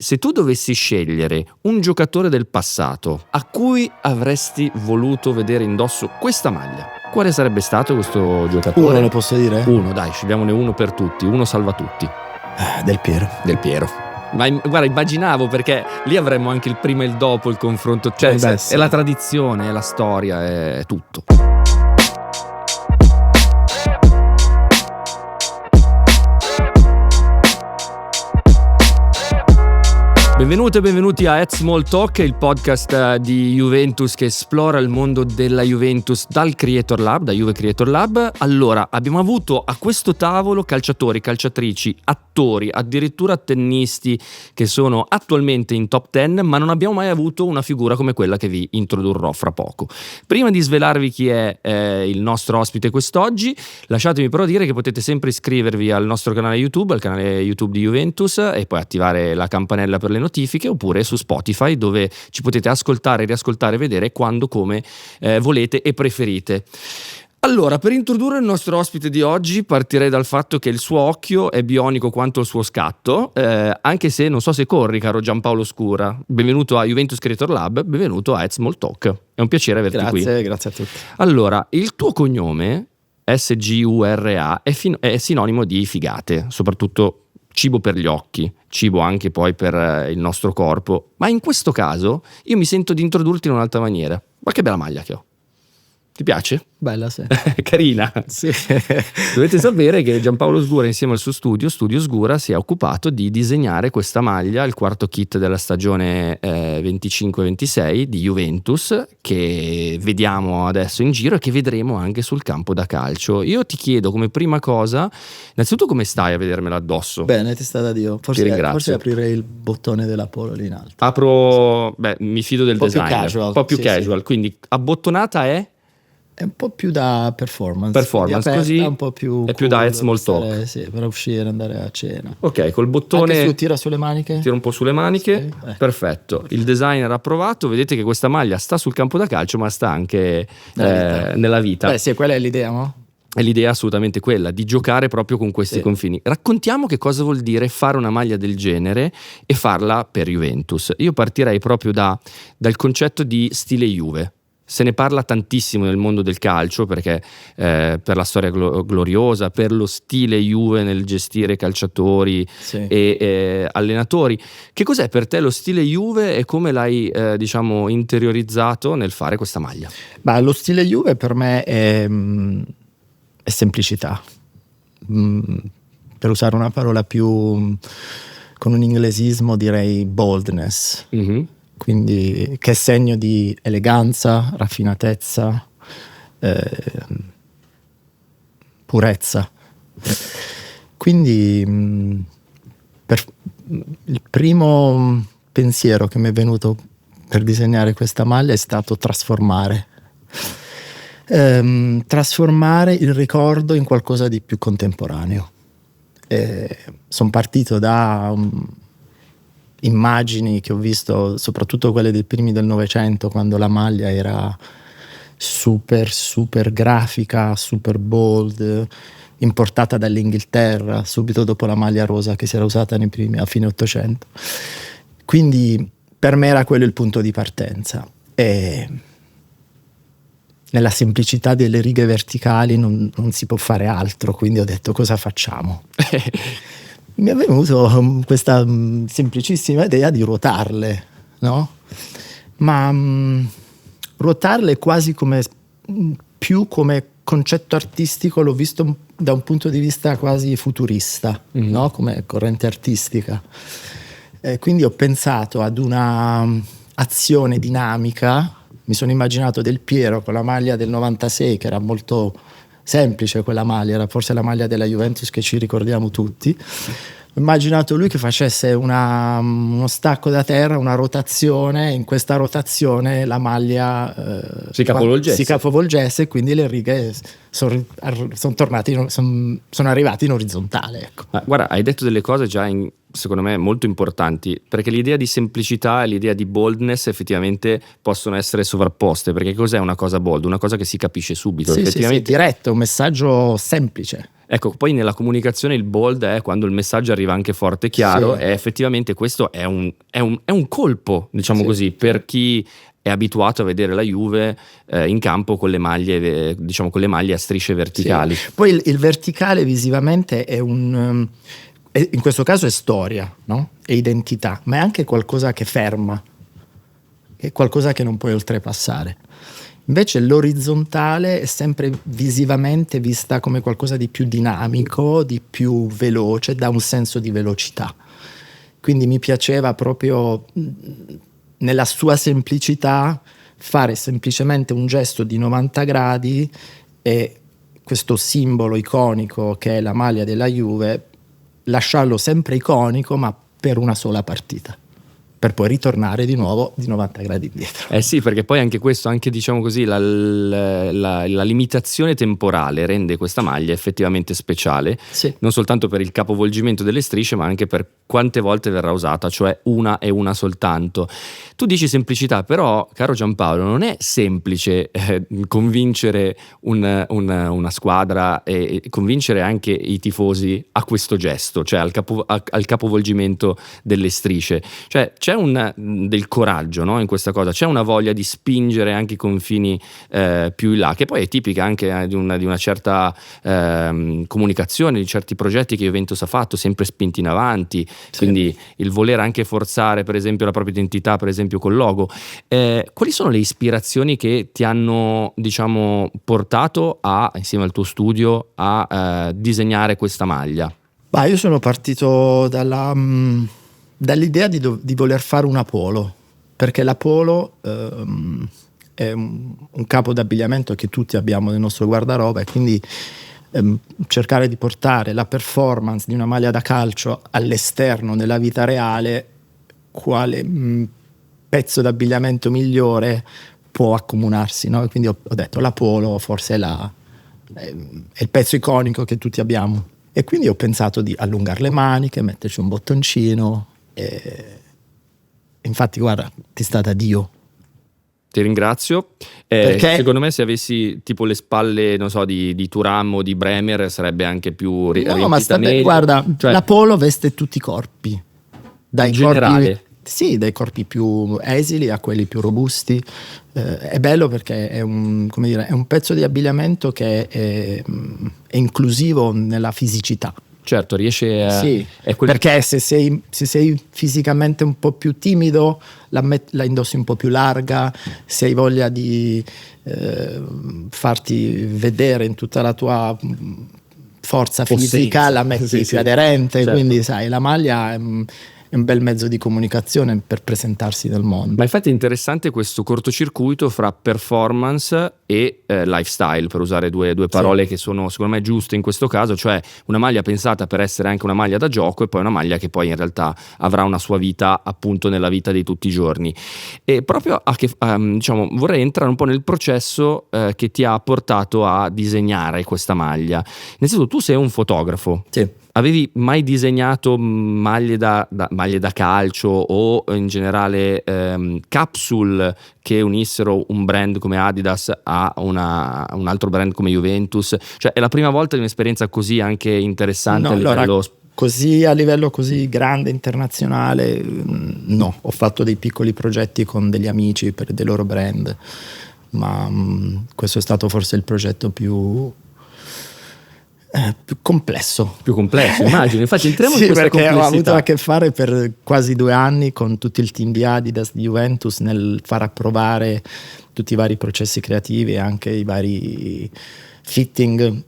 Se tu dovessi scegliere un giocatore del passato a cui avresti voluto vedere indosso questa maglia, quale sarebbe stato questo giocatore? Uno lo posso dire? Uno, dai, scegliamone uno per tutti, uno salva tutti. Del Piero. Del Piero. Ma guarda, immaginavo, perché lì avremmo anche il prima e il dopo, il confronto, cioè sì. È la tradizione, è la storia, è tutto. Benvenute e benvenuti a Small Talk, il podcast di Juventus che esplora il mondo della Juventus dal Creator Lab, da Juve Creator Lab. Allora, abbiamo avuto a questo tavolo calciatori, calciatrici, attori, addirittura tennisti che sono attualmente in top 10, ma non abbiamo mai avuto una figura come quella che vi introdurrò fra poco. Prima di svelarvi chi è il nostro ospite quest'oggi, lasciatemi però dire che potete sempre iscrivervi al nostro canale YouTube, al canale YouTube di Juventus, e poi attivare la campanella per le notifiche, oppure su Spotify, dove ci potete ascoltare, riascoltare, vedere quando, come volete e preferite. Allora, per introdurre il nostro ospite di oggi partirei dal fatto che il suo occhio è bionico quanto il suo scatto, anche se non so se corri, caro Giampaolo Scura. Benvenuto a Juventus Creator Lab, benvenuto a Small Talk. È un piacere averti qui. Grazie a tutti. Allora, il tuo cognome, SGURA, è sinonimo di figate, soprattutto cibo per gli occhi, cibo anche poi per il nostro corpo, ma in questo caso io mi sento di introdurti in un'altra maniera. Ma che bella maglia che ho! Ti piace? Bella, sì. Carina. Sì. Dovete sapere che Giampaolo Sgura, insieme al suo studio Sgura, si è occupato di disegnare questa maglia, il quarto kit della stagione 25-26 di Juventus, che vediamo adesso in giro e che vedremo anche sul campo da calcio. Io ti chiedo come prima cosa, innanzitutto, come stai a vedermela addosso? Bene, ti sta da Dio. Ti ringrazio. Forse aprirei il bottone della polo lì in alto. Apro, mi fido del design. Un po' più casual, quindi abbottonata è un po' più da performance aperta, così un po' più è più da small talk. Sì, per uscire, andare a cena. Ok, col bottone anche tira sulle maniche. Tira un po' sulle maniche, sì. Perfetto. Il designer ha approvato. Vedete che questa maglia sta sul campo da calcio, ma sta anche nella vita. Beh, sì, quella è l'idea, no? È l'idea assolutamente quella, di giocare proprio con questi confini. Raccontiamo che cosa vuol dire fare una maglia del genere e farla per Juventus. Io partirei proprio dal concetto di stile Juve. Se ne parla tantissimo nel mondo del calcio, perché per la storia gloriosa, per lo stile Juve nel gestire calciatori e allenatori. Che cos'è per te lo stile Juve e come l'hai interiorizzato nel fare questa maglia? Lo stile Juve per me è semplicità. Per usare una parola più con un inglesismo direi boldness. Mm-hmm. Quindi che è segno di eleganza, raffinatezza, purezza. Quindi il primo pensiero che mi è venuto per disegnare questa maglia è stato trasformare il ricordo in qualcosa di più contemporaneo. Sono partito da immagini che ho visto, soprattutto quelle dei primi del Novecento, quando la maglia era super grafica, super bold, importata dall'Inghilterra subito dopo la maglia rosa che si era usata a fine Ottocento. Quindi per me era quello il punto di partenza, e nella semplicità delle righe verticali non si può fare altro, quindi ho detto: cosa facciamo? Mi è venuto questa semplicissima idea di ruotarle, no? Ma ruotarle quasi più come concetto artistico l'ho visto da un punto di vista quasi futurista, no? Come corrente artistica. Quindi ho pensato ad una azione dinamica. Mi sono immaginato Del Piero con la maglia del 96, che era molto semplice quella maglia, era forse la maglia della Juventus che ci ricordiamo tutti. Ho immaginato lui che facesse uno stacco da terra, una rotazione, in questa rotazione la maglia si capovolgesse, e quindi le righe sono arrivate in orizzontale, ecco. Ma guarda, hai detto delle cose già secondo me molto importanti, perché l'idea di semplicità e l'idea di boldness effettivamente possono essere sovrapposte. Perché cos'è una cosa bold? Una cosa che si capisce subito, effettivamente. Sì, diretto, un messaggio semplice. Ecco, poi nella comunicazione il bold è quando il messaggio arriva anche forte e chiaro, Sì. e effettivamente questo è un colpo, diciamo Sì. così, per chi è abituato a vedere la Juve in campo con le maglie, diciamo con le maglie a strisce verticali. Sì. Poi il verticale visivamente è in questo caso è storia, no? È identità, ma è anche qualcosa che ferma, è qualcosa che non puoi oltrepassare. Invece l'orizzontale è sempre visivamente vista come qualcosa di più dinamico, di più veloce, dà un senso di velocità. Quindi mi piaceva proprio nella sua semplicità fare semplicemente un gesto di 90 gradi e questo simbolo iconico che è la maglia della Juve, lasciarlo sempre iconico ma per una sola partita, per poi ritornare di nuovo di 90 gradi indietro. Sì, perché poi anche questo, anche diciamo così, la limitazione temporale rende questa maglia effettivamente speciale, Sì. non soltanto per il capovolgimento delle strisce, ma anche per quante volte verrà usata, cioè una e una soltanto. Tu dici semplicità, però, caro Giampaolo, non è semplice convincere una squadra e convincere anche i tifosi a questo gesto, cioè al capovolgimento delle strisce. Cioè c'è del coraggio, no, in questa cosa, c'è una voglia di spingere anche i confini più in là, che poi è tipica anche di una certa comunicazione, di certi progetti che Juventus ha fatto, sempre spinti in avanti, sì. Quindi il voler anche forzare per esempio la propria identità, per esempio col logo. Quali sono le ispirazioni che ti hanno, diciamo, portato insieme al tuo studio a disegnare questa maglia? Io sono partito dall'idea di voler fare una polo, perché la polo è un capo d'abbigliamento che tutti abbiamo nel nostro guardaroba, e quindi cercare di portare la performance di una maglia da calcio all'esterno nella vita reale, quale pezzo d'abbigliamento migliore può accomunarsi, no? Quindi ho detto la polo forse è il pezzo iconico che tutti abbiamo, e quindi ho pensato di allungare le maniche, metterci un bottoncino, e infatti guarda, ti sta da Dio. Ti ringrazio. Perché? Secondo me se avessi tipo le spalle, non so, di Thuram o di Bremer sarebbe anche più no, ma meglio. Guarda, cioè, la polo veste tutti i corpi, dai generale. Dai corpi più esili a quelli più robusti. È bello perché è un pezzo di abbigliamento che è inclusivo nella fisicità. Certo, riesce a... Sì, perché se sei fisicamente un po' più timido, la indossi un po' più larga, se hai voglia di farti vedere in tutta la tua forza fisica, la metti più aderente, certo. Quindi sai, la maglia è un bel mezzo di comunicazione per presentarsi nel mondo. Ma infatti è interessante questo cortocircuito fra performance e lifestyle, per usare due parole che sono secondo me giuste in questo caso, cioè una maglia pensata per essere anche una maglia da gioco e poi una maglia che poi in realtà avrà una sua vita appunto nella vita di tutti i giorni. E proprio diciamo, vorrei entrare un po' nel processo che ti ha portato a disegnare questa maglia. Innanzitutto tu sei un fotografo. Sì. Avevi mai disegnato maglie da calcio o in generale capsule che unissero un brand come Adidas a un altro brand come Juventus? Cioè è la prima volta di un'esperienza così anche interessante? No, così a livello così grande, internazionale, no. Ho fatto dei piccoli progetti con degli amici per dei loro brand, ma questo è stato forse il progetto più complesso. Più complesso, immagino. Infatti entriamo sì, in questa perché complessità. ho avuto a che fare per quasi 2 anni con tutto il team di Adidas, di Juventus, nel far approvare tutti i vari processi creativi e anche i vari fitting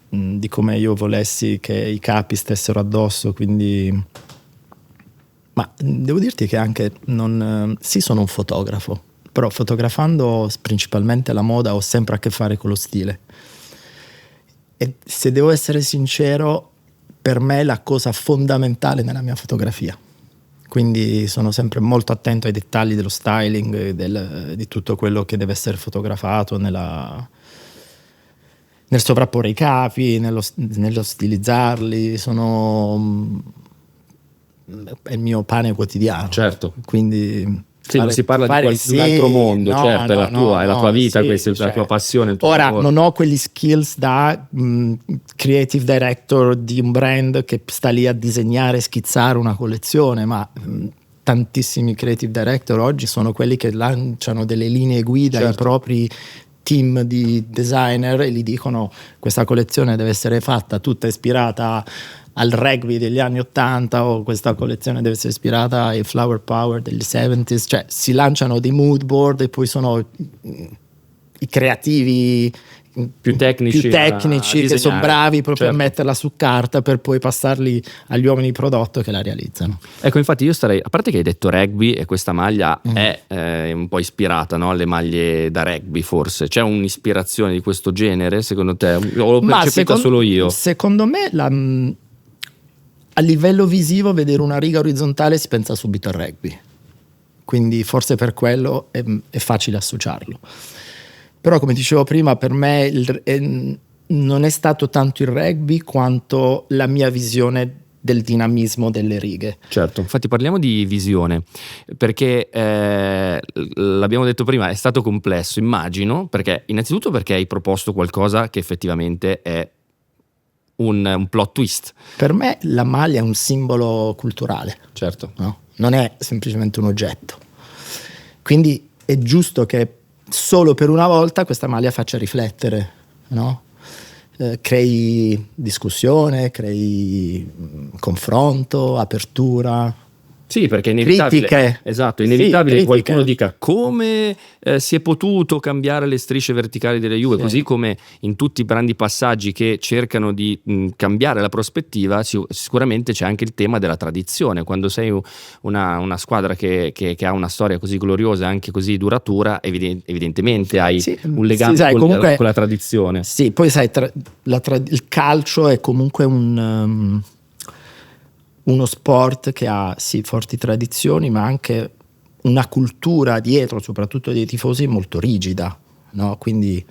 di come io volessi che i capi stessero addosso, quindi... Ma devo dirti che anche sì, sono un fotografo, però fotografando principalmente la moda ho sempre a che fare con lo stile. E se devo essere sincero, per me è la cosa fondamentale nella mia fotografia. Quindi sono sempre molto attento ai dettagli dello styling, di tutto quello che deve essere fotografato, nel sovrapporre i capi, nello stilizzarli. È il mio pane quotidiano. Certo. Quindi Sì, non si parla di un altro mondo, certo, è la tua vita, questa è la tua passione. Il tuo ora, lavoro. non ho quegli skills da creative director di un brand che sta lì a disegnare, schizzare una collezione, ma tantissimi creative director oggi sono quelli che lanciano delle linee guida ai propri team di designer e gli dicono: questa collezione deve essere fatta tutta ispirata al rugby degli anni 80, o questa collezione deve essere ispirata ai flower power degli 70s. Cioè si lanciano dei mood board e poi sono i creativi più tecnici che sono bravi proprio a metterla su carta per poi passarli agli uomini di prodotto che la realizzano. Ecco, infatti io starei, a parte che hai detto rugby e questa maglia è un po' ispirata, no, alle maglie da rugby, forse c'è un'ispirazione di questo genere secondo te, o l'ho percepita solo io? Secondo me a livello visivo vedere una riga orizzontale si pensa subito al rugby, quindi forse per quello è facile associarlo. Però come dicevo prima, per me non è stato tanto il rugby quanto la mia visione del dinamismo delle righe. Certo, infatti parliamo di visione, perché l'abbiamo detto prima, è stato complesso, immagino, perché innanzitutto perché hai proposto qualcosa che effettivamente è un plot twist. Per me la maglia è un simbolo culturale. Certo. No? Non è semplicemente un oggetto. Quindi è giusto che solo per una volta questa maglia faccia riflettere, no? Crei discussione, crei confronto, apertura. Sì, perché è inevitabile. Critiche. Esatto, è inevitabile che critiche. qualcuno dica come si è potuto cambiare le strisce verticali delle Juve, così come in tutti i grandi passaggi che cercano di cambiare la prospettiva, sicuramente c'è anche il tema della tradizione. Quando sei una squadra che ha una storia così gloriosa, anche così duratura, evidentemente hai un legame con la tradizione. Sì, poi sai, il calcio è comunque uno sport che ha sì forti tradizioni, ma anche una cultura dietro, soprattutto dei tifosi, molto rigida, no? Quindi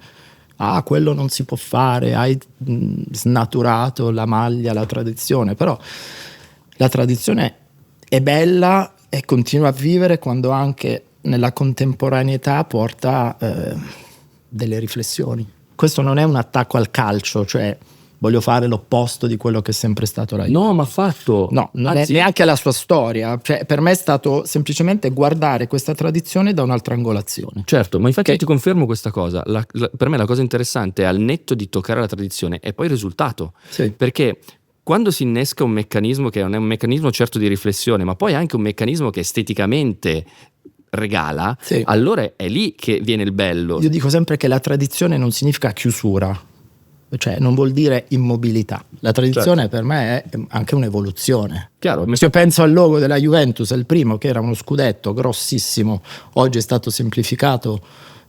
quello non si può fare, hai snaturato la maglia, la tradizione. Però la tradizione è bella e continua a vivere quando anche nella contemporaneità porta delle riflessioni. Questo non è un attacco al calcio, cioè voglio fare l'opposto di quello che è sempre stato la Juve. No, ma affatto. No, non è neanche la sua storia. Cioè, per me è stato semplicemente guardare questa tradizione da un'altra angolazione. Certo, ma infatti io ti confermo questa cosa. Per me la cosa interessante è, al netto di toccare la tradizione, è poi il risultato. Sì. Perché quando si innesca un meccanismo che non è un meccanismo certo di riflessione, ma poi anche un meccanismo che esteticamente regala, sì, allora è lì che viene il bello. Io dico sempre che la tradizione non significa chiusura. Cioè non vuol dire immobilità. La tradizione, certo, per me è anche un'evoluzione. Chiaro. Se io penso al logo della Juventus, il primo, che era uno scudetto grossissimo, oggi è stato semplificato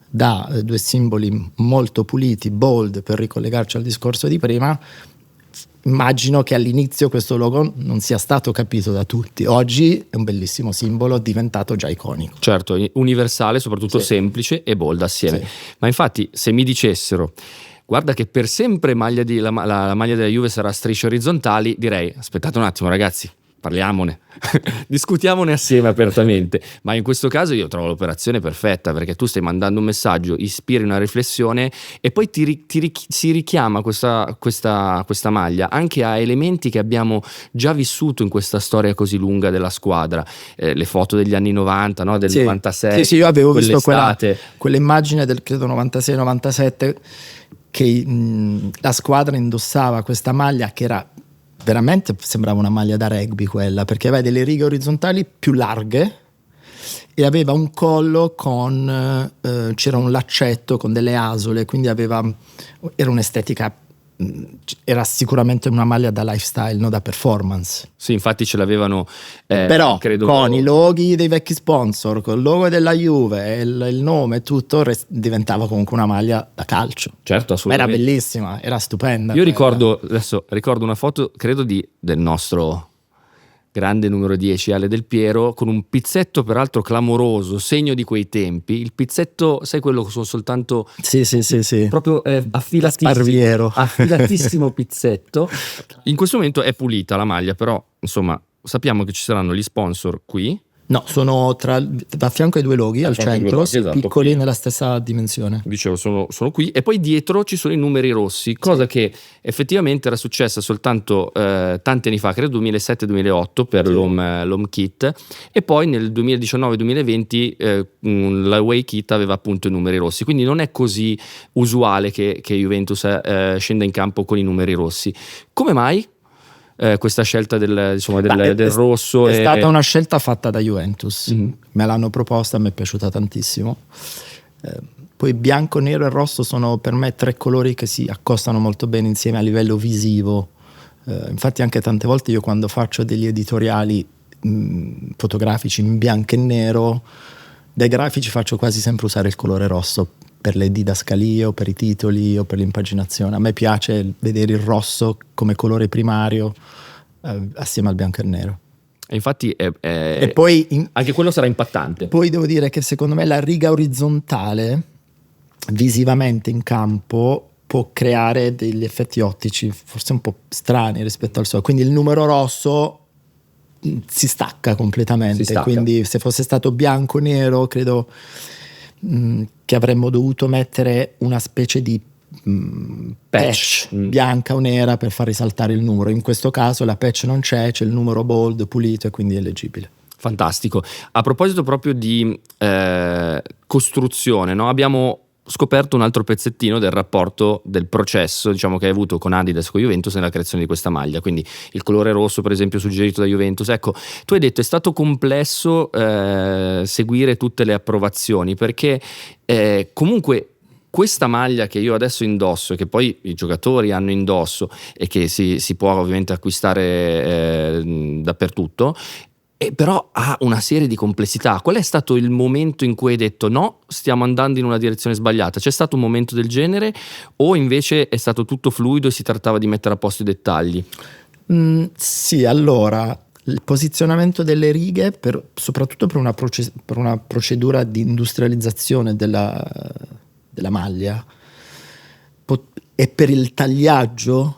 da due simboli molto puliti, bold, per ricollegarci al discorso di prima. Immagino che all'inizio questo logo non sia stato capito da tutti. Oggi è un bellissimo simbolo, diventato già iconico. Certo, universale, soprattutto semplice e bold assieme. Sì. Ma infatti, se mi dicessero: guarda che per sempre la maglia della Juve sarà a strisce orizzontali, direi: aspettate un attimo ragazzi, parliamone, discutiamone assieme apertamente. Ma in questo caso io trovo l'operazione perfetta, perché tu stai mandando un messaggio, ispiri una riflessione e poi si richiama questa maglia anche a elementi che abbiamo già vissuto in questa storia così lunga della squadra. Le foto degli anni 90, no? Del 96. Sì, io avevo visto quell'immagine del credo 96-97 che la squadra indossava questa maglia che era veramente, sembrava una maglia da rugby quella, perché aveva delle righe orizzontali più larghe e aveva un collo con c'era un laccetto con delle asole, quindi era un'estetica, era sicuramente una maglia da lifestyle, non da performance. Sì, infatti ce l'avevano però credo con i loghi dei vecchi sponsor, con il logo della Juve, il nome, tutto diventava comunque una maglia da calcio. Certo, assolutamente. Era bellissima, era stupenda. Io ricordo una foto, credo del nostro grande numero 10 Ale Del Piero, con un pizzetto peraltro clamoroso, segno di quei tempi. Il pizzetto, sai quello che sono soltanto sì. proprio affilatissimo, Sparviero. Affilatissimo pizzetto. In questo momento è pulita la maglia, però insomma sappiamo che ci saranno gli sponsor qui No, sono da fianco ai due loghi, al centro, esatto, piccoli nella stessa dimensione. Dicevo, sono qui, e poi dietro ci sono i numeri rossi, cosa che effettivamente era successa soltanto tanti anni fa, credo 2007-2008 per l'Home Kit, e poi nel 2019-2020 la Away Kit aveva appunto i numeri rossi, quindi non è così usuale che Juventus scenda in campo con i numeri rossi. Come mai? Questa scelta del rosso è stata una scelta fatta da Juventus. Me l'hanno proposta, mi è piaciuta tantissimo. Poi bianco, nero e rosso sono per me tre colori che si accostano molto bene insieme a livello visivo. Infatti anche tante volte io, quando faccio degli editoriali fotografici in bianco e nero, dai grafici faccio quasi sempre usare il colore rosso per le didascalie o per i titoli o per l'impaginazione. A me piace vedere il rosso come colore primario assieme al bianco e nero. E infatti e poi anche quello sarà impattante. Poi devo dire che secondo me la riga orizzontale visivamente in campo può creare degli effetti ottici forse un po' strani rispetto al suo. Quindi il numero rosso si stacca completamente. Quindi se fosse stato bianco-nero credo che avremmo dovuto mettere una specie di patch bianca o nera per far risaltare il numero. In questo caso la patch non c'è il numero bold, pulito, e quindi è leggibile. Fantastico. A proposito proprio di costruzione, no? Abbiamo scoperto un altro pezzettino del rapporto, del processo, diciamo, che hai avuto con Adidas, con Juventus nella creazione di questa maglia. Quindi il colore rosso, per esempio, suggerito da Juventus. Ecco, tu hai detto è stato complesso seguire tutte le approvazioni, perché comunque questa maglia che io adesso indosso e che poi i giocatori hanno indosso e che si può ovviamente acquistare dappertutto, però ha una serie di complessità. Qual è stato il momento in cui hai detto no, stiamo andando in una direzione sbagliata? C'è stato un momento del genere, o invece è stato tutto fluido e si trattava di mettere a posto i dettagli? Sì, allora il posizionamento delle righe, soprattutto per una procedura di industrializzazione della maglia e per il tagliaggio,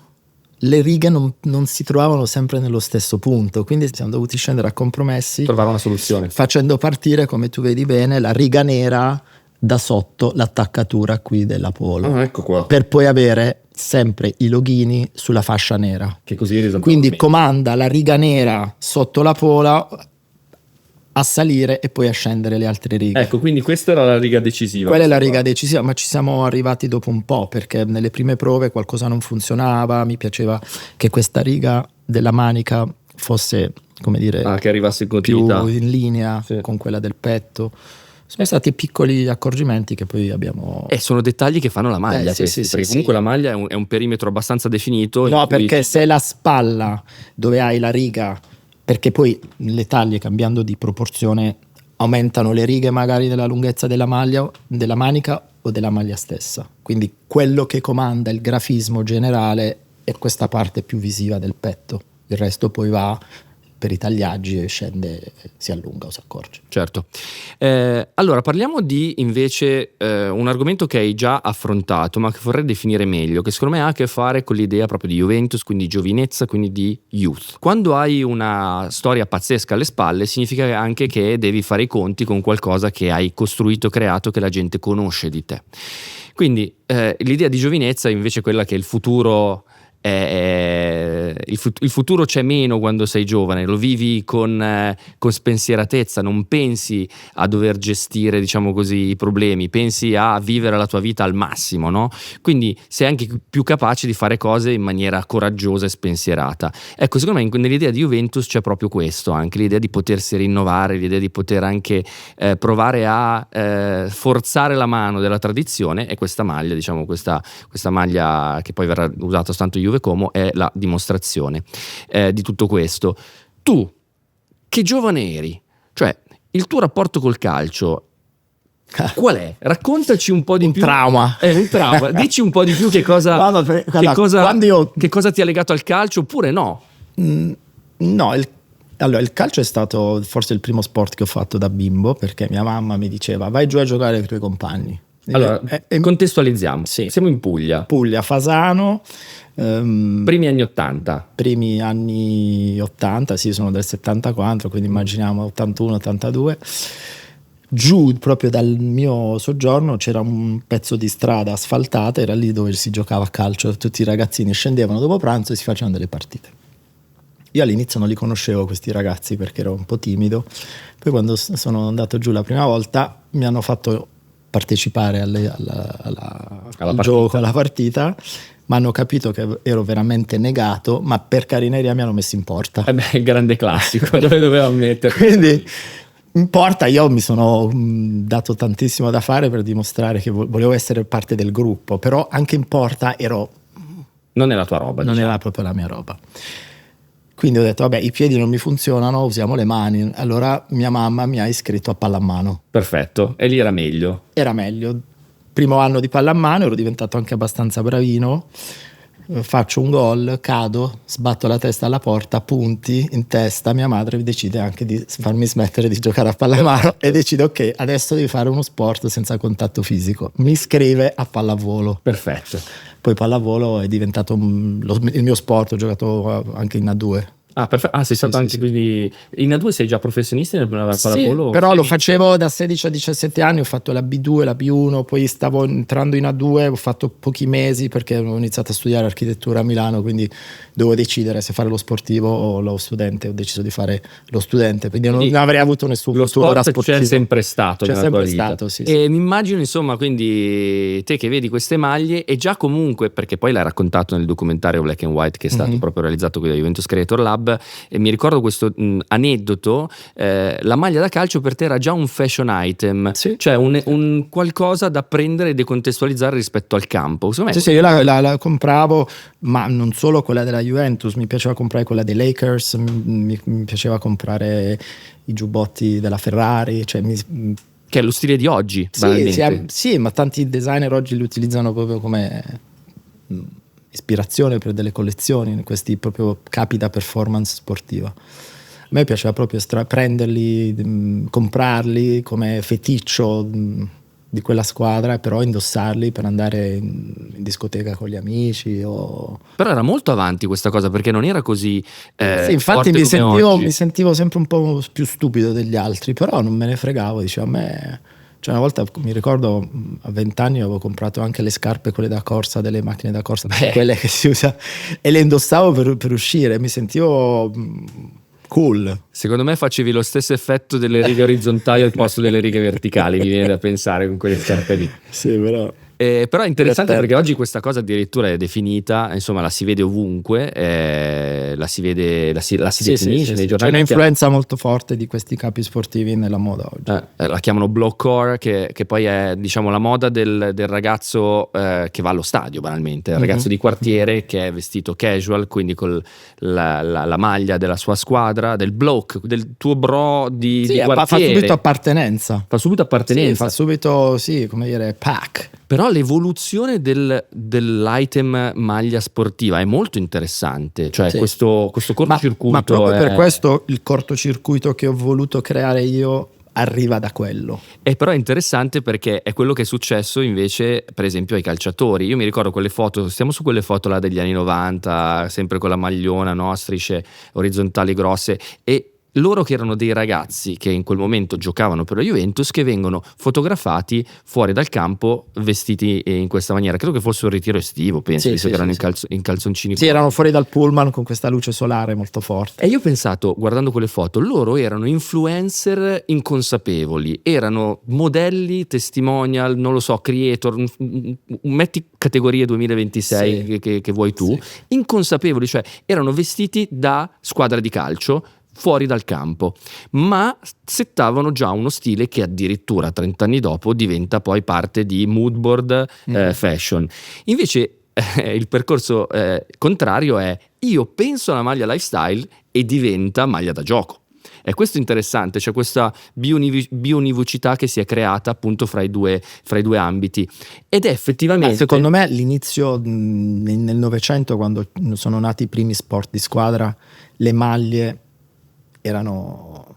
le righe non si trovavano sempre nello stesso punto, quindi siamo dovuti scendere a compromessi, trovare una soluzione, facendo partire, come tu vedi bene, la riga nera da sotto l'attaccatura qui della polo, ecco qua, per poi avere sempre i loghini sulla fascia nera, che così quindi comanda la riga nera sotto la pola a salire e poi a scendere le altre righe. Ecco, quindi questa era la riga decisiva. Quella è la riga decisiva, ma ci siamo arrivati dopo un po', perché nelle prime prove qualcosa non funzionava. Mi piaceva che questa riga della manica fosse, come dire, che arrivasse in continuità, più in linea con quella del petto. Sono stati piccoli accorgimenti che poi abbiamo... sono dettagli che fanno la maglia, perché comunque la maglia è un perimetro abbastanza definito. No, perché se la spalla, dove hai la riga, perché poi le taglie, cambiando di proporzione, aumentano le righe magari della lunghezza della maglia, della manica o della maglia stessa. Quindi quello che comanda il grafismo generale è questa parte più visiva del petto. Il resto poi va per i tagliaggi e scende, si allunga o si accorge. Certo. Allora parliamo di invece un argomento che hai già affrontato, ma che vorrei definire meglio, che secondo me ha a che fare con l'idea proprio di Juventus, quindi giovinezza, quindi di youth. Quando hai una storia pazzesca alle spalle, significa anche che devi fare i conti con qualcosa che hai costruito, creato, che la gente conosce di te. Quindi l'idea di giovinezza è invece quella che il futuro... il futuro c'è meno quando sei giovane, lo vivi con spensieratezza, non pensi a dover gestire, diciamo così, i problemi, pensi a vivere la tua vita al massimo, no? Quindi sei anche più capace di fare cose in maniera coraggiosa e spensierata. Ecco, secondo me nell'idea di Juventus c'è proprio questo, anche l'idea di potersi rinnovare, l'idea di poter anche provare a forzare la mano della tradizione, e questa maglia, diciamo questa maglia che poi verrà usata tanto Juve Como, è la dimostrazione di tutto questo. Tu che giovane eri? Cioè, il tuo rapporto col calcio qual è? Raccontaci un po' di più. Trauma. Un trauma. Dici un po' di più che cosa ti ha legato al calcio, oppure no? No, il calcio è stato forse il primo sport che ho fatto da bimbo, perché mia mamma mi diceva vai giù a giocare con i tuoi compagni. Allora, contestualizziamo. Sì. Siamo in Puglia. Puglia, Fasano. Primi anni 80. Primi anni 80, sì, sono del 74, quindi immaginiamo 81, 82. Giù proprio dal mio soggiorno c'era un pezzo di strada asfaltata, era lì dove si giocava a calcio, tutti i ragazzini scendevano dopo pranzo e si facevano delle partite. Io all'inizio non li conoscevo questi ragazzi perché ero un po' timido, poi quando sono andato giù la prima volta mi hanno fatto partecipare al gioco, alla partita, ma hanno capito che ero veramente negato, ma per carineria mi hanno messo in porta. Il grande classico, dove dovevamo mettere. Quindi in porta io mi sono dato tantissimo da fare per dimostrare che volevo essere parte del gruppo, però anche in porta non è la tua roba, non diciamo. era proprio la mia roba. Quindi ho detto, vabbè, i piedi non mi funzionano, usiamo le mani. Allora mia mamma mi ha iscritto a pallamano. Perfetto, e lì era meglio. Era meglio. Primo anno di pallamano, ero diventato anche abbastanza bravino. Faccio un gol, cado, sbatto la testa alla porta, punti in testa. Mia madre decide anche di farmi smettere di giocare a pallamano e decide, ok, adesso devi fare uno sport senza contatto fisico. Mi iscrive a pallavolo. Perfetto. Poi pallavolo è diventato il mio sport, ho giocato anche in A2. Ah, perfetto. Ah, sei stato anche quindi in A2, sei già professionista nel pallavolo? Sì, però lo facevo da 16 a 17 anni, ho fatto la B2, la B1, poi stavo entrando in A2, ho fatto pochi mesi perché ho iniziato a studiare architettura a Milano, quindi dovevo decidere se fare lo sportivo o lo studente. Ho deciso di fare lo studente, quindi non avrei avuto nessun futuro da sportivo. C'è sempre stato c'è nella sempre tua vita. Stato, sì. E mi immagino, insomma, quindi te che vedi queste maglie e già comunque, perché poi l'hai raccontato nel documentario Black and White che è stato proprio realizzato qui da Juventus Creator Lab, e mi ricordo questo aneddoto, la maglia da calcio per te era già un fashion item, sì, cioè un qualcosa da prendere e decontestualizzare rispetto al campo. Sì, io la compravo, ma non solo quella della Juventus, mi piaceva comprare quella dei Lakers, mi piaceva comprare i giubbotti della Ferrari, cioè che è lo stile di oggi, sì, ma tanti designer oggi li utilizzano proprio come ispirazione per delle collezioni, questi proprio capi da performance sportiva. A me piaceva proprio prenderli, comprarli come feticcio di quella squadra, però indossarli per andare in discoteca con gli amici. Però era molto avanti questa cosa, perché non era così sì, infatti mi sentivo sempre un po' più stupido degli altri, però non me ne fregavo, dicevo, a me. Cioè una volta mi ricordo a 20 anni avevo comprato anche le scarpe, quelle da corsa, delle macchine da corsa, quelle che si usa, e le indossavo per uscire, mi sentivo cool. Secondo me facevi lo stesso effetto delle righe orizzontali al posto delle righe verticali, mi viene da pensare, con quelle scarpe lì. Sì, Però è interessante perché oggi questa cosa addirittura è definita, insomma la si vede ovunque, la si definisce nei giornali. C'è un'influenza molto forte di questi capi sportivi nella moda oggi. La chiamano blockcore, che poi è, diciamo, la moda del ragazzo che va allo stadio banalmente, il ragazzo di quartiere che è vestito casual, quindi con la maglia della sua squadra, del block, del tuo bro di quartiere. Fa subito appartenenza. Sì, fa subito, sì, come dire, pack. Però l'evoluzione dell'item maglia sportiva è molto interessante, cioè questo cortocircuito. Ma proprio per questo il cortocircuito che ho voluto creare io arriva da quello. E però è interessante perché è quello che è successo invece, per esempio, ai calciatori. Io mi ricordo quelle foto, stiamo su quelle foto là degli anni 90, sempre con la magliona, no? Strisce orizzontali grosse, e loro che erano dei ragazzi che in quel momento giocavano per la Juventus, che vengono fotografati fuori dal campo vestiti in questa maniera. Credo che fosse un ritiro estivo, penso, visto che erano in calzoncini. Sì, erano fuori dal pullman con questa luce solare molto forte. E io ho pensato, guardando quelle foto, loro erano influencer inconsapevoli, erano modelli, testimonial, non lo so, creator, metti categorie 2026 che vuoi tu, inconsapevoli, cioè erano vestiti da squadra di calcio fuori dal campo, ma settavano già uno stile che addirittura 30 anni dopo diventa poi parte di moodboard fashion. Invece il percorso contrario è: io penso alla maglia lifestyle e diventa maglia da gioco. E questo è interessante, c'è questa bionivocità che si è creata appunto fra i due ambiti, ed è effettivamente, secondo me, l'inizio nel Novecento, quando sono nati i primi sport di squadra, le maglie erano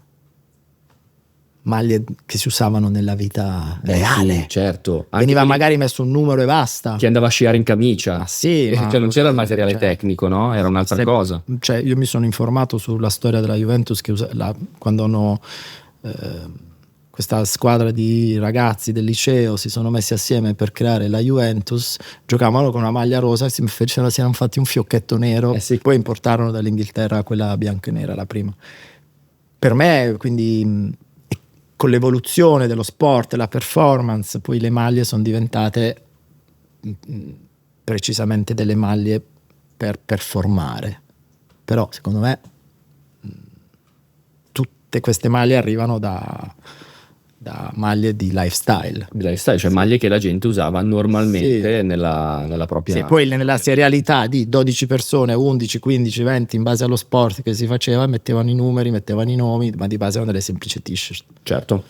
maglie che si usavano nella vita reale. Sì, certo. Veniva magari messo un numero e basta. Chi andava a sciare in camicia. Ma sì, cioè non c'era il materiale tecnico, no? Era un'altra cosa. Cioè, io mi sono informato sulla storia della Juventus quando hanno questa squadra di ragazzi del liceo si sono messi assieme per creare la Juventus, giocavano con una maglia rosa, si erano fatti un fiocchetto nero, sì. Poi importarono dall'Inghilterra quella bianca e nera, la prima. Per me, quindi, con l'evoluzione dello sport e la performance, poi le maglie sono diventate precisamente delle maglie per performare. Però secondo me tutte queste maglie arrivano da maglie di lifestyle. Di lifestyle, cioè maglie che la gente usava normalmente nella propria... Sì, poi nella serialità di 12 persone, 11, 15, 20, in base allo sport che si faceva, mettevano i numeri, mettevano i nomi, ma di base erano delle semplici t-shirt. Certo.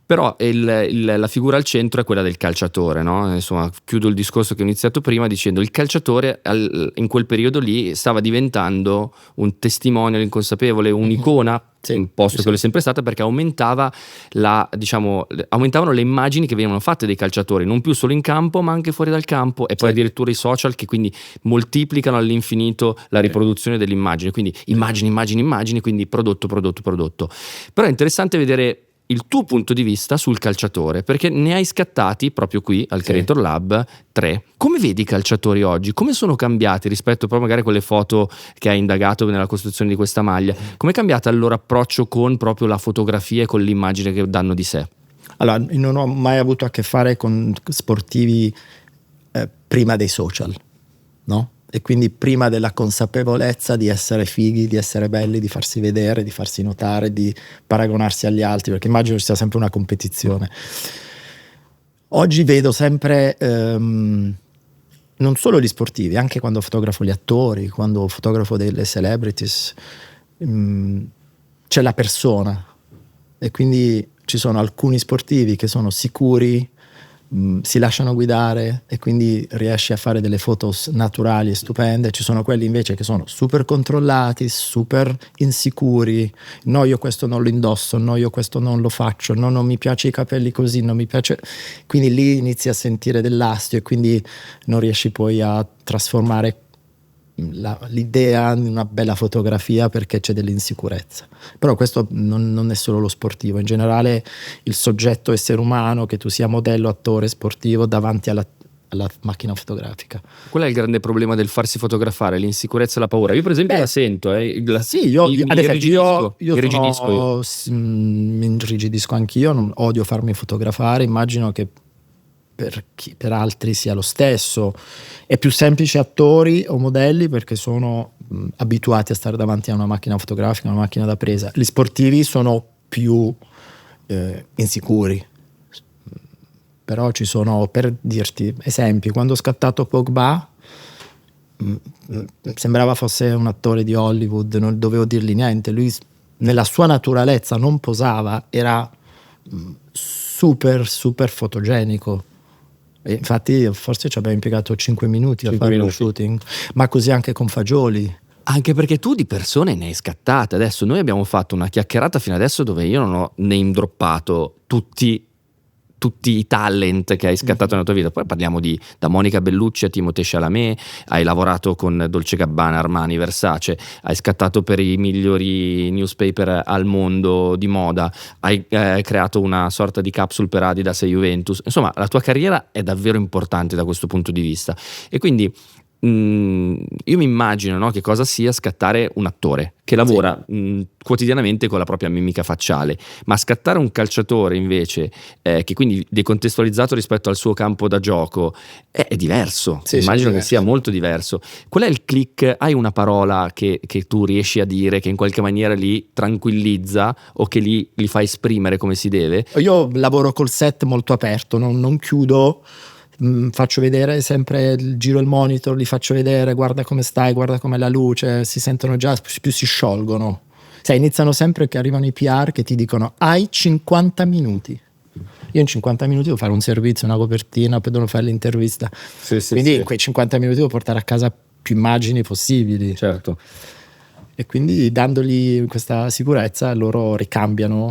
Però la figura al centro è quella del calciatore, no? Insomma, chiudo il discorso che ho iniziato prima dicendo il calciatore in quel periodo lì stava diventando un testimonial inconsapevole, un'icona, posto che lo è sempre stata, perché aumentavano le immagini che venivano fatte dei calciatori, non più solo in campo ma anche fuori dal campo, e poi addirittura i social che quindi moltiplicano all'infinito la riproduzione dell'immagine, quindi immagini, quindi prodotto. Però è interessante vedere il tuo punto di vista sul calciatore, perché ne hai scattati proprio qui al Creator Lab 3. Come vedi i calciatori oggi? Come sono cambiati rispetto poi magari a quelle foto che hai indagato nella costruzione di questa maglia? Come è cambiato il loro approccio con proprio la fotografia e con l'immagine che danno di sé? Allora, non ho mai avuto a che fare con sportivi prima dei social, no? E quindi prima della consapevolezza di essere fighi, di essere belli, di farsi vedere, di farsi notare, di paragonarsi agli altri, perché immagino ci sia sempre una competizione. Oggi vedo sempre non solo gli sportivi, anche quando fotografo gli attori, quando fotografo delle celebrities, c'è la persona, e quindi ci sono alcuni sportivi che sono sicuri, si lasciano guidare e quindi riesci a fare delle foto naturali e stupende. Ci sono quelli invece che sono super controllati, super insicuri, no io questo non lo indosso, no io questo non lo faccio, no non mi piace i capelli così, non mi piace, quindi lì inizi a sentire dell'astio e quindi non riesci poi a trasformare l'idea in una bella fotografia perché c'è dell'insicurezza. Però questo non è solo lo sportivo, in generale il soggetto essere umano, che tu sia modello, attore, sportivo, davanti alla macchina fotografica. Qual è il grande problema del farsi fotografare? L'insicurezza e la paura? Io per esempio la sento. Sì, io mi irrigidisco anch'io, odio farmi fotografare, immagino che per altri sia lo stesso. È più semplice attori o modelli perché sono abituati a stare davanti a una macchina fotografica, una macchina da presa. Gli sportivi sono più insicuri. Però ci sono, per dirti esempi, quando ho scattato Pogba sembrava fosse un attore di Hollywood, non dovevo dirgli niente, lui nella sua naturalezza non posava, era super fotogenico. E infatti forse ci abbiamo impiegato 5 minuti a fare lo shooting, ma così anche con Fagioli. Anche perché tu di persone ne hai scattate. Adesso noi abbiamo fatto una chiacchierata fino adesso dove io non ho name droppato tutti i talent che hai scattato nella tua vita. Poi parliamo da Monica Bellucci a Timothée Chalamet, hai lavorato con Dolce Gabbana, Armani, Versace, hai scattato per i migliori newspaper al mondo di moda, hai creato una sorta di capsule per Adidas e Juventus. Insomma, la tua carriera è davvero importante da questo punto di vista, e quindi io mi immagino, no, che cosa sia scattare un attore che lavora quotidianamente con la propria mimica facciale, ma scattare un calciatore invece che quindi decontestualizzato rispetto al suo campo da gioco è diverso. Immagino che sia molto diverso. Qual è il click? Hai una parola che tu riesci a dire che in qualche maniera li tranquillizza o che li fa esprimere come si deve? Io lavoro col set molto aperto, non chiudo. Faccio vedere sempre, giro il monitor, li faccio vedere, guarda come stai, guarda com'è la luce, si sentono già, più si sciolgono. Iniziano sempre che arrivano i PR che ti dicono hai 50 minuti. Io in 50 minuti devo fare un servizio, una copertina, poi devo fare l'intervista. Quindi in quei 50 minuti devo portare a casa più immagini possibili. Certo. E quindi dandogli questa sicurezza loro ricambiano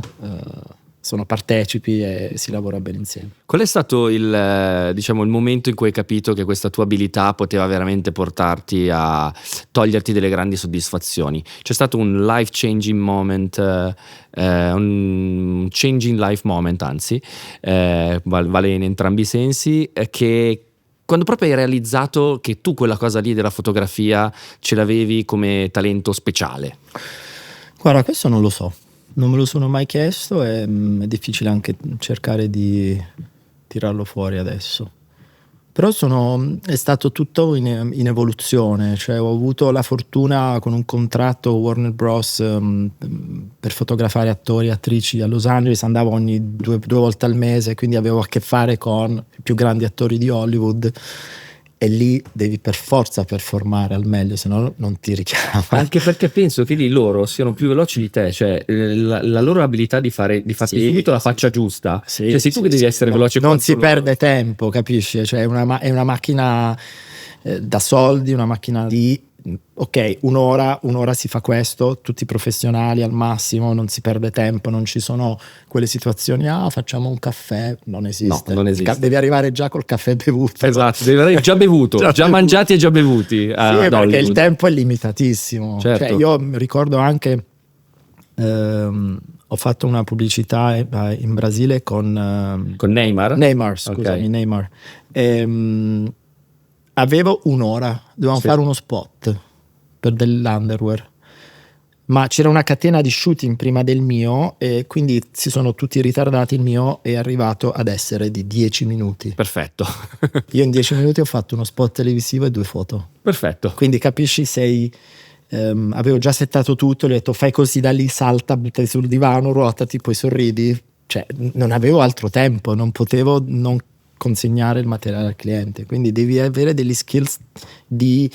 sono partecipi e si lavora bene insieme. Qual è stato il momento in cui hai capito che questa tua abilità poteva veramente portarti a toglierti delle grandi soddisfazioni? C'è stato un life changing moment, un changing life moment, anzi, vale in entrambi i sensi, che quando proprio hai realizzato che tu quella cosa lì della fotografia ce l'avevi come talento speciale? Guarda, questo non lo so, non me lo sono mai chiesto e è difficile anche cercare di tirarlo fuori adesso. Però è stato tutto in evoluzione, cioè ho avuto la fortuna con un contratto Warner Bros. Per fotografare attori e attrici a Los Angeles, andavo ogni due volte al mese, quindi avevo a che fare con i più grandi attori di Hollywood e lì devi per forza performare al meglio, se no non ti richiama. Anche perché penso che lì loro siano più veloci di te, cioè la loro abilità di farti subito la faccia giusta, cioè sei tu che devi essere veloce. Non si perde tempo, capisci? Cioè è una macchina da soldi, una macchina di ok, un'ora si fa questo, tutti professionali al massimo, non si perde tempo, non ci sono quelle situazioni, facciamo un caffè, non esiste. No, non esiste. Devi arrivare già col caffè bevuto. Esatto, devi arrivare già bevuto, già mangiati e già bevuti. Sì, perché il tempo è limitatissimo. Certo. Cioè, io mi ricordo anche ho fatto una pubblicità in Brasile con Neymar? Neymar, scusami, Neymar. Avevo un'ora, dovevamo fare uno spot per dell'underwear, ma c'era una catena di shooting prima del mio e quindi si sono tutti ritardati. Il mio è arrivato ad essere di 10 minuti. Perfetto. Io in 10 minuti ho fatto uno spot televisivo e 2 foto. Perfetto. Quindi capisci, avevo già settato tutto, gli ho detto fai così, da lì salta, buttati sul divano, ruotati, poi sorridi. Cioè non avevo altro tempo, non potevo non consegnare il materiale al cliente, quindi devi avere degli skills devi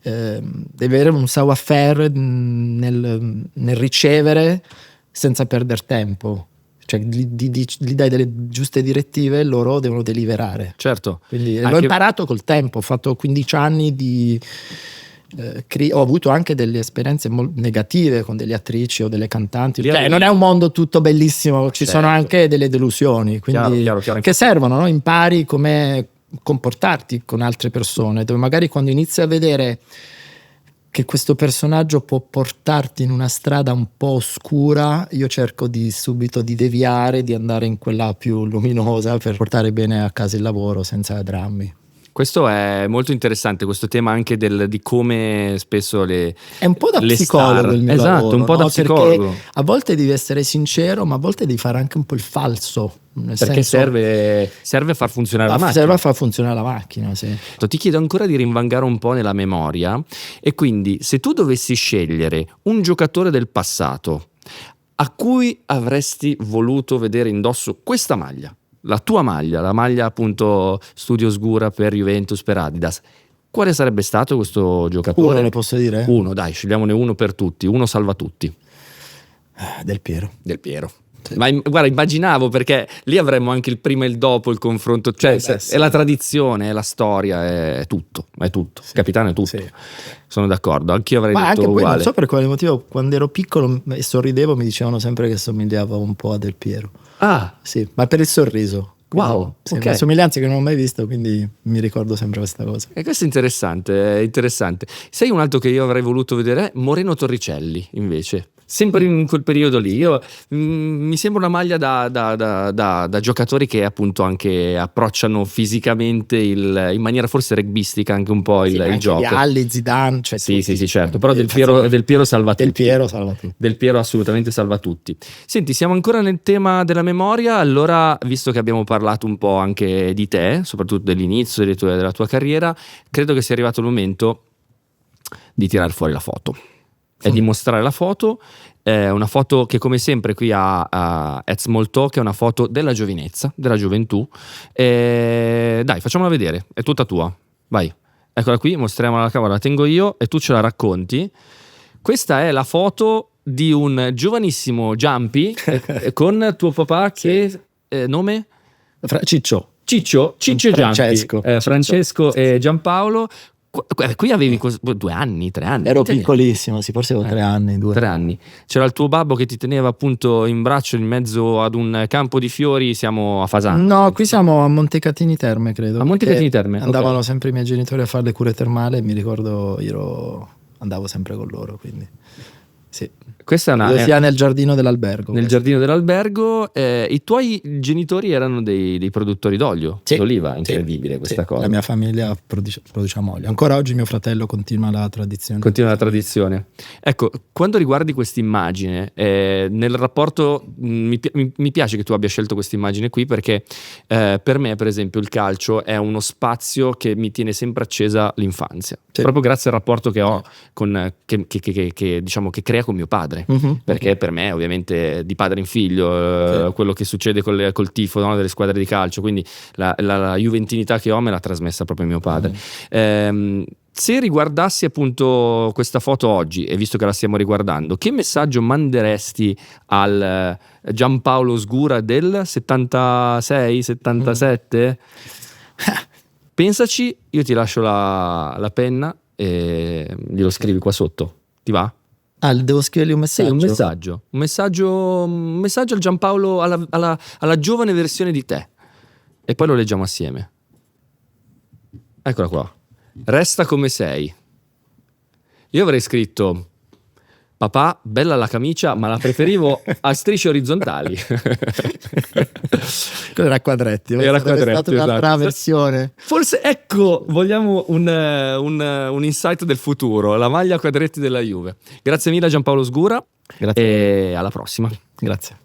avere un savoir-faire nel ricevere senza perdere tempo, cioè gli dai delle giuste direttive e loro devono deliverare. Certo. Quindi l'ho imparato col tempo, ho fatto 15 anni di ho avuto anche delle esperienze negative con delle attrici o delle cantanti, cioè, non è un mondo tutto bellissimo, ci sono anche delle delusioni, quindi chiaro. che servono, no? Impari come comportarti con altre persone, dove magari quando inizi a vedere che questo personaggio può portarti in una strada un po' oscura, io cerco subito di deviare, di andare in quella più luminosa per portare bene a casa il lavoro senza drammi. Questo è molto interessante, questo tema anche di come spesso è un po' da psicologo il mio lavoro, esatto, un po' da psicologo. Perché a volte devi essere sincero, ma a volte devi fare anche un po' il falso. Perché serve a far funzionare la macchina. Serve a far funzionare la macchina, sì. Ti chiedo ancora di rinvangare un po' nella memoria, e quindi se tu dovessi scegliere un giocatore del passato a cui avresti voluto vedere indosso questa maglia, la tua maglia, la maglia appunto Studio Sgura per Juventus, per Adidas, quale sarebbe stato questo giocatore? Uno, ne posso dire? Uno, dai, scegliamone uno per tutti, uno salva tutti. Del Piero. Sì. Ma guarda, immaginavo, perché lì avremmo anche il prima e il dopo, il confronto, cioè è la tradizione, è la storia, è tutto. Sì. Capitano è tutto. Sì. Sono d'accordo, anch'io avrei detto anche poi uguale. Non so per quale motivo, quando ero piccolo e sorridevo mi dicevano sempre che somigliava un po' a Del Piero. Sì, ma per il sorriso. Wow, sì, okay. Una somiglianza che non ho mai visto, quindi mi ricordo sempre questa cosa. E questo è interessante. Sai un altro che io avrei voluto vedere? Moreno Torricelli, invece. Sempre in quel periodo lì. Mi sembra una maglia da giocatori che appunto anche approcciano fisicamente in maniera forse rugbistica anche un po' il gioco. Vialli, Zidane, cioè sì, certo. Però Del Piero salva tutti. Del Piero assolutamente salva tutti. Senti, siamo ancora nel tema della memoria. Allora, visto che abbiamo parlato un po' anche di te, soprattutto dell'inizio della tua carriera, credo che sia arrivato il momento di tirar fuori la foto. E di mostrare la foto, una foto che come sempre qui a Small Talk è una foto della giovinezza, della gioventù. Dai, facciamola vedere, è tutta tua, vai, eccola qui, mostriamola alla camera, la tengo io e tu ce la racconti. Questa è la foto di un giovanissimo Giampi con tuo papà che nome? Ciccio e Giampi, Francesco e Giampaolo, Qui avevi 2 anni, 3 anni. Ero piccolissimo, sì, forse avevo 3 anni, 2. 3 anni. C'era il tuo babbo che ti teneva appunto in braccio in mezzo ad un campo di fiori. Siamo a Fasano. No, qui siamo a Montecatini Terme, credo. A Montecatini Terme. Andavano sempre i miei genitori a fare le cure termali e mi ricordo andavo sempre con loro, quindi sì. Questa è una. Sia nel giardino dell'albergo. Nel giardino dell'albergo. I tuoi genitori erano dei produttori d'olio, sì, d'oliva, incredibile questa sì. cosa. La mia famiglia produciamo olio. Ancora oggi mio fratello continua la tradizione. Ecco, quando riguardi questa immagine, nel rapporto mi piace che tu abbia scelto questa immagine qui, perché per me, per esempio, il calcio è uno spazio che mi tiene sempre accesa l'infanzia. Sì. Proprio grazie al rapporto che ho che diciamo che crea con mio padre. Perché per me ovviamente di padre in figlio quello che succede col tifo, no, delle squadre di calcio, quindi la juventinità che ho me l'ha trasmessa proprio mio padre. Se riguardassi appunto questa foto oggi, e visto che la stiamo riguardando, che messaggio manderesti al Giampaolo Sgura del 76-77? Pensaci, io ti lascio la penna e glielo scrivi qua sotto, ti va? Devo scrivergli un messaggio? Sì, un messaggio al Giampaolo, alla giovane versione di te, e poi lo leggiamo assieme. Eccola qua. Resta come sei. Io avrei scritto: papà, bella la camicia, ma la preferivo a strisce orizzontali. Quello era a quadretti. Era a quadretti, è stata un'altra versione. Forse, ecco, vogliamo un insight del futuro, la maglia a quadretti della Juve. Grazie mille a Giampaolo Sgura. Grazie. E alla prossima. Grazie.